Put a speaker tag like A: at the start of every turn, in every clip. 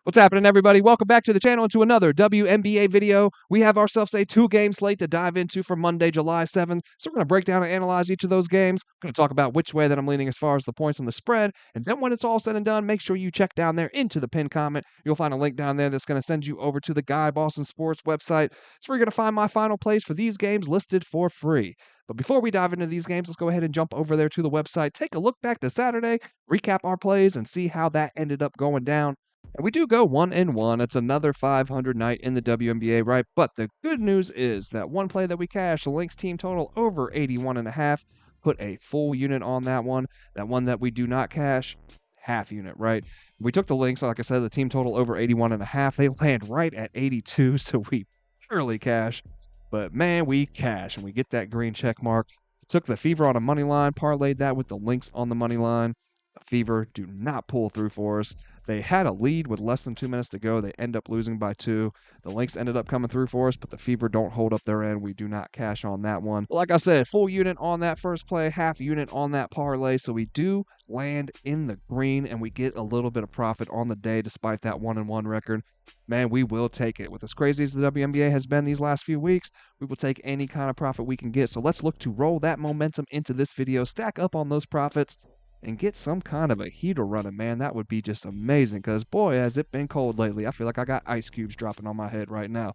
A: What's happening, everybody? Welcome back to the channel and to another WNBA video. We have ourselves a two-game slate to dive into for Monday, July 7th. So we're going to break down and analyze each of those games. I'm going to talk about which way that I'm leaning as far as the points on the spread. And then when it's all said and done, make sure you check down there into the pinned comment. You'll find a link down there that's going to send you over to the Guy Boston Sports website. So we're going to find my final plays for these games listed for free. But before we dive into these games, let's go ahead and jump over there to the website, take a look back to Saturday, recap our plays, and see how that ended up going down. And we do go 1-1. It's another 500 night in the WNBA, right? But the good news is that one play that we cashed, the Lynx team total over 81.5, put a full unit on that one. That one that we do not cash, half unit, right? We took the Lynx, like I said, the team total over 81.5. They land right at 82, so we barely cash. But man, we cash and we get that green check mark. Took the Fever on a money line, parlayed that with the Lynx on the money line. The Fever do not pull through for us. They had a lead with less than 2 minutes to go. They end up losing by 2. The Lynx ended up coming through for us, but the Fever don't hold up their end. We do not cash on that one. Like I said, full unit on that first play, half unit on that parlay. So we do land in the green and we get a little bit of profit on the day despite that 1-1 record. Man, we will take it. With as crazy as the WNBA has been these last few weeks, we will take any kind of profit we can get. So let's look to roll that momentum into this video, stack up on those profits, and get some kind of a heater running, man. That would be just amazing because, boy, has it been cold lately. I feel like I got ice cubes dropping on my head right now.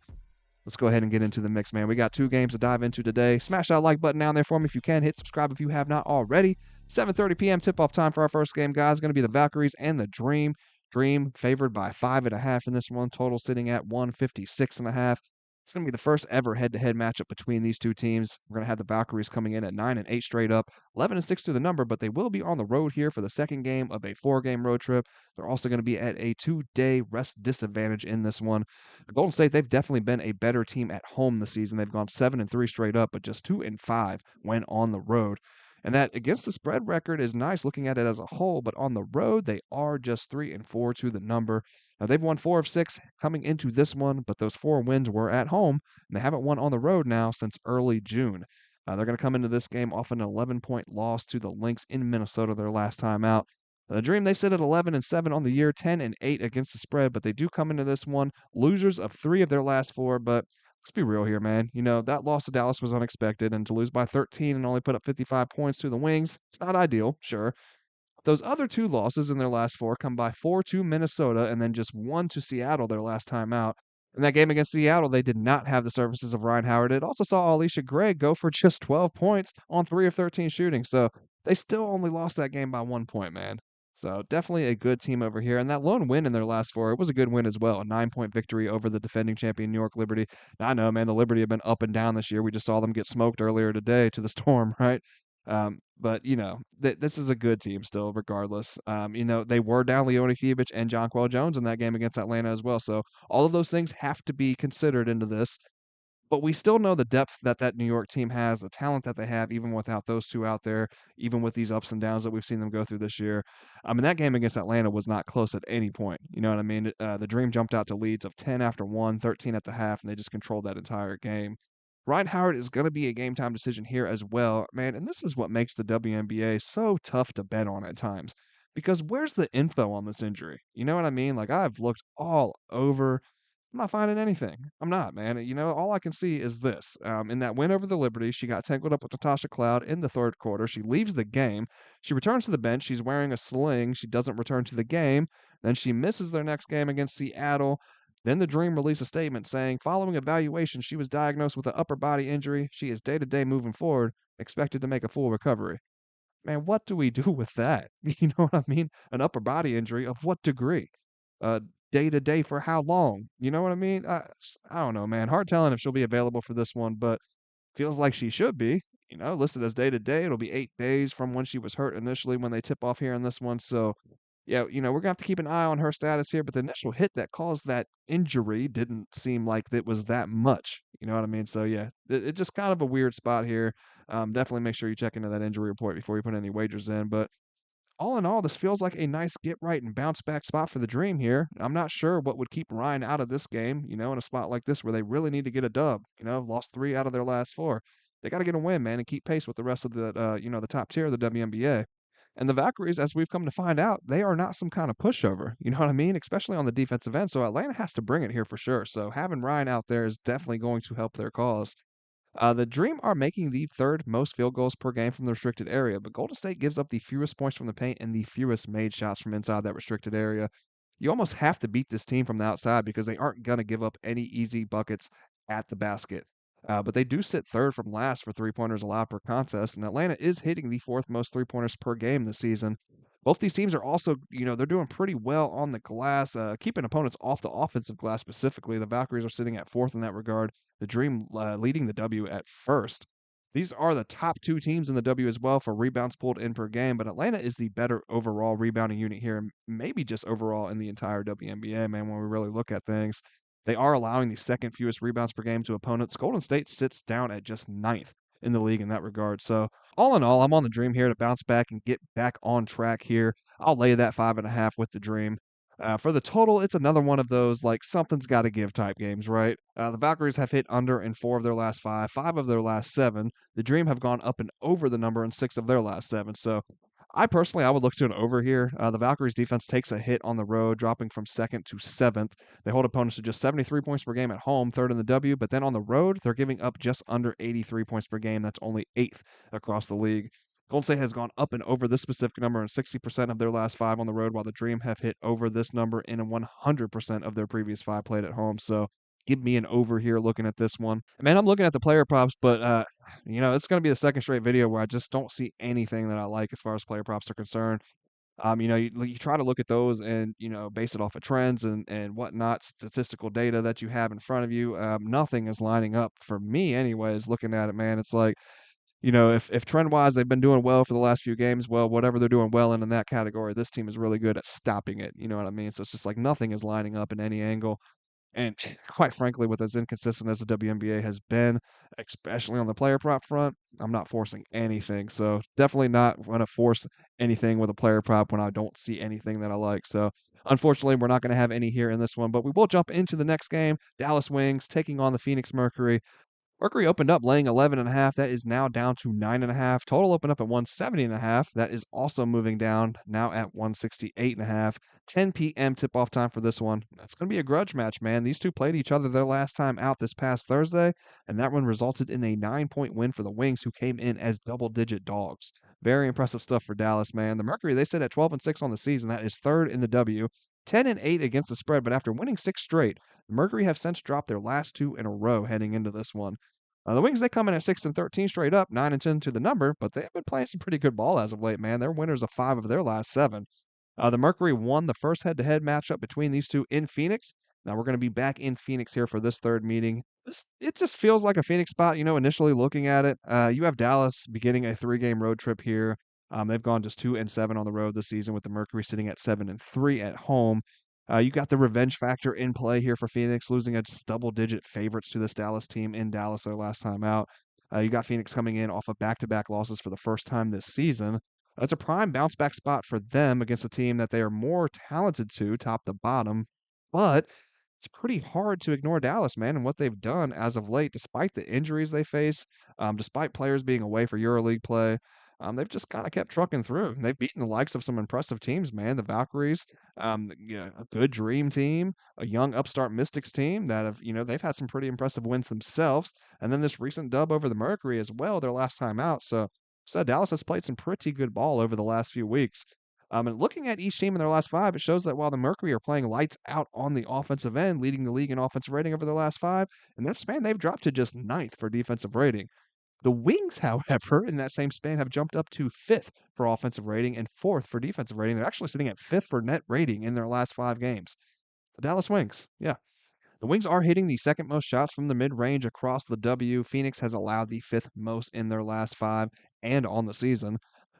A: Let's go ahead and get into the mix, man. We got 2 games to dive into today. Smash that like button down there for me if you can. Hit subscribe if you have not already. 7:30 p.m. tip-off time for our first game, guys. Going to be the Valkyries and the Dream. Dream favored by 5.5 in this one. Total sitting at 156.5. It's going to be the first ever head-to-head matchup between these two teams. We're going to have the Valkyries coming in at 9-8 straight up, 11-6 to the number, but they will be on the road here for the second game of a 4-game road trip. They're also going to be at a 2-day rest disadvantage in this one. Golden State, they've definitely been a better team at home this season. They've gone 7-3 straight up, but just 2-5 when on the road. And that against the spread record is nice looking at it as a whole, but on the road, they are just 3-4 to the number. Now, they've won 4 of 6 coming into this one, but those 4 wins were at home, and they haven't won on the road now since early June. They're going to come into this game off an 11-point loss to the Lynx in Minnesota their last time out. The Dream, they sit at 11-7 on the year, 10-8 against the spread, but they do come into this one losers of 3 of their last 4, but let's be real here, man. You know, that loss to Dallas was unexpected, and to lose by 13 and only put up 55 points to the Wings, it's not ideal, sure. Those other 2 losses in their last 4 come by 4 to Minnesota and then just 1 to Seattle their last time out. In that game against Seattle, they did not have the services of Ryan Howard. It also saw Alicia Gray go for just 12 points on 3 of 13 shooting. So they still only lost that game by 1 point, man. So definitely a good team over here. And that lone win in their last 4, it was a good win as well. A 9-point victory over the defending champion New York Liberty. Now, I know, man, the Liberty have been up and down this year. We just saw them get smoked earlier today to the Storm, right? But you know, this is a good team still, regardless. You know, they were down Leone Fevich and Jonquel Jones in that game against Atlanta as well. So all of those things have to be considered into this. But we still know the depth that that New York team has, the talent that they have, even without those 2 out there, even with these ups and downs that we've seen them go through this year. I mean, that game against Atlanta was not close at any point. You know what I mean? The Dream jumped out to leads of 10 after 1, 13 at the half, and they just controlled that entire game. Ryan Howard is going to be a game time decision here as well, man. And this is what makes the WNBA so tough to bet on at times. Because where's the info on this injury? You know what I mean? Like, I've looked all over. I'm not finding anything. I'm not, man. You know, all I can see is this. In that win over the Liberty, she got tangled up with Natasha Cloud in the 3rd quarter. She leaves the game. She returns to the bench. She's wearing a sling. She doesn't return to the game. Then she misses their next game against Seattle. Then the Dream released a statement saying, following evaluation, she was diagnosed with an upper body injury. She is day-to-day moving forward, expected to make a full recovery. Man, what do we do with that? You know what I mean? An upper body injury of what degree? Uh, Day to day for how long? You know what I mean? I don't know, man. Hard telling if she'll be available for this one, but feels like she should be. You know, listed as day to day. It'll be 8 days from when she was hurt initially when they tip off here in this one. So, yeah, you know, we're gonna have to keep an eye on her status here. But the initial hit that caused that injury didn't seem like it was that much. You know what I mean? So yeah, it just kind of a weird spot here. Definitely make sure you check into that injury report before you put any wagers in. But all in all, this feels like a nice get right and bounce back spot for the Dream here. I'm not sure what would keep Ryan out of this game, you know, in a spot like this where they really need to get a dub. You know, lost 3 out of their last 4. They got to get a win, man, and keep pace with the rest of the, you know, the top tier of the WNBA. And the Valkyries, as we've come to find out, they are not some kind of pushover. You know what I mean? Especially on the defensive end. So Atlanta has to bring it here for sure. So having Ryan out there is definitely going to help their cause. The Dream are making the third most field goals per game from the restricted area, but Golden State gives up the fewest points from the paint and the fewest made shots from inside that restricted area. You almost have to beat this team from the outside because they aren't going to give up any easy buckets at the basket. But they do sit third from last for three pointers allowed per contest, and Atlanta is hitting the fourth most three pointers per game this season. Both these teams are also, they're doing pretty well on the glass, keeping opponents off the offensive glass specifically. The Valkyries are sitting at fourth in that regard. The Dream leading the W at first. These are the top two teams in the W as well for rebounds pulled in per game, but Atlanta is the better overall rebounding unit here, and maybe just overall in the entire WNBA, man, when we really look at things. They are allowing the second fewest rebounds per game to opponents. Golden State sits down at just ninth in the league in that regard. So, all in all, I'm on the Dream here to bounce back and get back on track here. I'll lay that 5.5 with the Dream. For the total, it's another one of those like something's got to give type games, right? The Valkyries have hit under in four of their last five of their last seven. The Dream have gone up and over the number in six of their last seven. So I would look to an over here. The Valkyries defense takes a hit on the road, dropping from second to seventh. They hold opponents to just 73 points per game at home, third in the W, but then on the road, they're giving up just under 83 points per game. That's only eighth across the league. Golden State has gone up and over this specific number in 60% of their last five on the road, while the Dream have hit over this number in 100% of their previous five played at home. So give me an over here looking at this one. Man, I'm looking at the player props, but it's going to be the second straight video where I just don't see anything that I like as far as player props are concerned. You try to look at those and, base it off of trends and whatnot, statistical data that you have in front of you. Nothing is lining up for me anyways, looking at it, man. It's like, if trend wise they've been doing well for the last few games, well, whatever they're doing well in that category, this team is really good at stopping it. You know what I mean? So it's just like nothing is lining up in any angle. And quite frankly, with as inconsistent as the WNBA has been, especially on the player prop front, I'm not forcing anything. So definitely not going to force anything with a player prop when I don't see anything that I like. So unfortunately, we're not going to have any here in this one, but we will jump into the next game. Dallas Wings taking on the Phoenix Mercury. Mercury opened up laying 11.5. That is now down to 9.5. Total opened up at 170.5. That is also moving down now at 168.5. 10 p.m. tip-off time for this one. That's going to be a grudge match, man. These two played each other their last time out this past Thursday, and that one resulted in a 9-point win for the Wings, who came in as double-digit dogs. Very impressive stuff for Dallas, man. The Mercury, they sit at 12-6 on the season. That is third in the W. 10-8 against the spread, but after winning six straight, the Mercury have since dropped their last two in a row heading into this one. The Wings, they come in at 6-13 straight up, 9-10 to the number, but they have been playing some pretty good ball as of late, man. They're winners of five of their last seven. The Mercury won the first head-to-head matchup between these two in Phoenix. Now we're going to be back in Phoenix here for this third meeting. It just feels like a Phoenix spot, initially looking at it. You have Dallas beginning a three-game road trip here. They've gone just 2-7 on the road this season, with the Mercury sitting at 7-3 at home. You got the revenge factor in play here for Phoenix, losing a just double-digit favorites to this Dallas team in Dallas their last time out. You got Phoenix coming in off of back-to-back losses for the first time this season. It's a prime bounce-back spot for them against a team that they are more talented to, top to bottom. But it's pretty hard to ignore Dallas, man, and what they've done as of late, despite the injuries they face, despite players being away for EuroLeague play. They've just kind of kept trucking through. They've beaten the likes of some impressive teams, man. The Valkyries, a good Dream team, a young upstart Mystics team that have, they've had some pretty impressive wins themselves. And then this recent dub over the Mercury as well, their last time out. So Dallas has played some pretty good ball over the last few weeks. And looking at each team in their last five, it shows that while the Mercury are playing lights out on the offensive end, leading the league in offensive rating over their last five, in that span, they've dropped to just ninth for defensive rating. The Wings, however, in that same span have jumped up to fifth for offensive rating and fourth for defensive rating. They're actually sitting at fifth for net rating in their last five games. The Dallas Wings, yeah. The Wings are hitting the second most shots from the mid-range across the W. Phoenix has allowed the fifth most in their last five and on the season.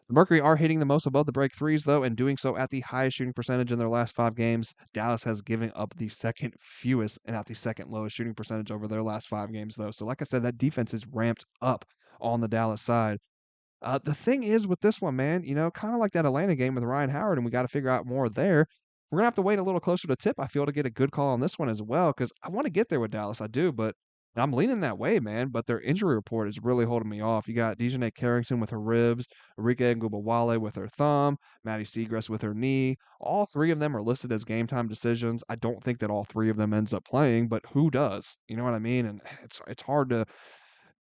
A: The Mercury are hitting the most above the break threes, though, and doing so at the highest shooting percentage in their last five games. Dallas has given up the second fewest and at the second lowest shooting percentage over their last five games, though. So, like I said, that defense is ramped up on the Dallas side. The thing is with this one, man, kind of like that Atlanta game with Ryan Howard, and we got to figure out more there. We're gonna have to wait a little closer to tip, I feel, to get a good call on this one as well, because I want to get there with Dallas. I do, but And I'm leaning that way, man, but their injury report is really holding me off. You got Dejanay Carrington with her ribs, Enrique Ngubawale with her thumb, Maddie Seagrass with her knee. All three of them are listed as game time decisions. I don't think that all three of them ends up playing, but who does? You know what I mean? And it's hard to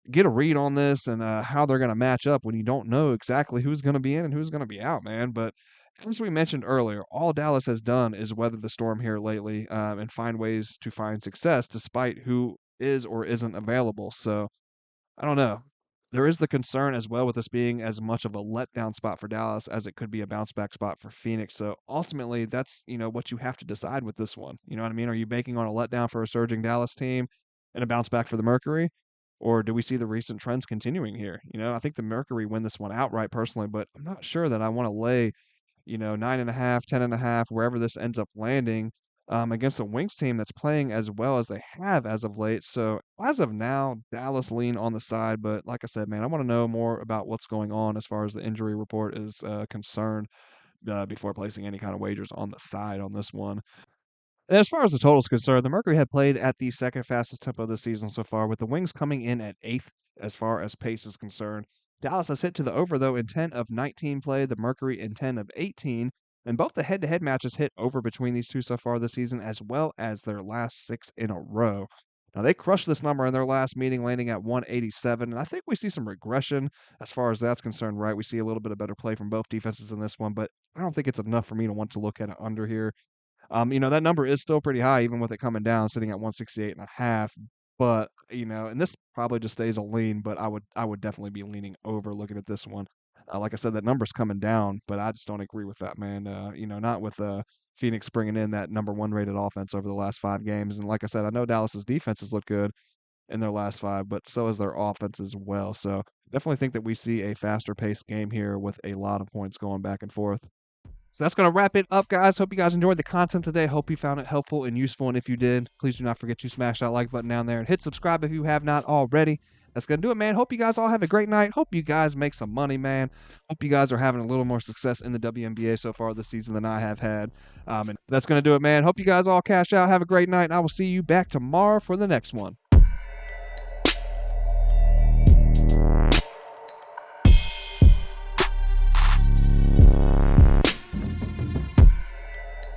A: get a read on this and how they're going to match up when you don't know exactly who's going to be in and who's going to be out, man. But as we mentioned earlier, all Dallas has done is weather the storm here lately and find ways to find success despite who is or isn't available. So I don't know. There is the concern as well with this being as much of a letdown spot for Dallas as it could be a bounce back spot for Phoenix. So ultimately, that's what you have to decide with this one. You know what I mean? Are you banking on a letdown for a surging Dallas team and a bounce back for the Mercury? Or do we see the recent trends continuing here? I think the Mercury win this one outright personally, but I'm not sure that I want to lay 9.5, 10.5, wherever this ends up landing, against a Wings team that's playing as well as they have as of late. So as of now, Dallas lean on the side, but like I said, man, I want to know more about what's going on as far as the injury report is concerned before placing any kind of wagers on the side on this one. And as far as the total is concerned, the Mercury had played at the second fastest tempo this season so far, with the Wings coming in at eighth as far as pace is concerned. Dallas has hit to the over, though, in 10 of 19 played, the Mercury in 10 of 18. And both the head to head matches hit over between these two so far this season, as well as their last 6 in a row. Now, they crushed this number in their last meeting, landing at 187. And I think we see some regression as far as that's concerned, right? We see a little bit of better play from both defenses in this one, but I don't think it's enough for me to want to look at it under here. That number is still pretty high, even with it coming down, sitting at 168.5. But, and this probably just stays a lean, but I would definitely be leaning over looking at this one. Like I said, that number's coming down, but I just don't agree with that, man. Not with Phoenix bringing in that number one rated offense over the last 5 games. And like I said, I know Dallas's defense has looked good in their last 5, but so has their offense as well. So definitely think that we see a faster paced game here with a lot of points going back and forth. So that's going to wrap it up, guys. Hope you guys enjoyed the content today. Hope you found it helpful and useful. And if you did, please do not forget to smash that like button down there and hit subscribe if you have not already. That's going to do it, man. Hope you guys all have a great night. Hope you guys make some money, man. Hope you guys are having a little more success in the WNBA so far this season than I have had. And that's going to do it, man. Hope you guys all cash out. Have a great night. And I will see you back tomorrow for the next one.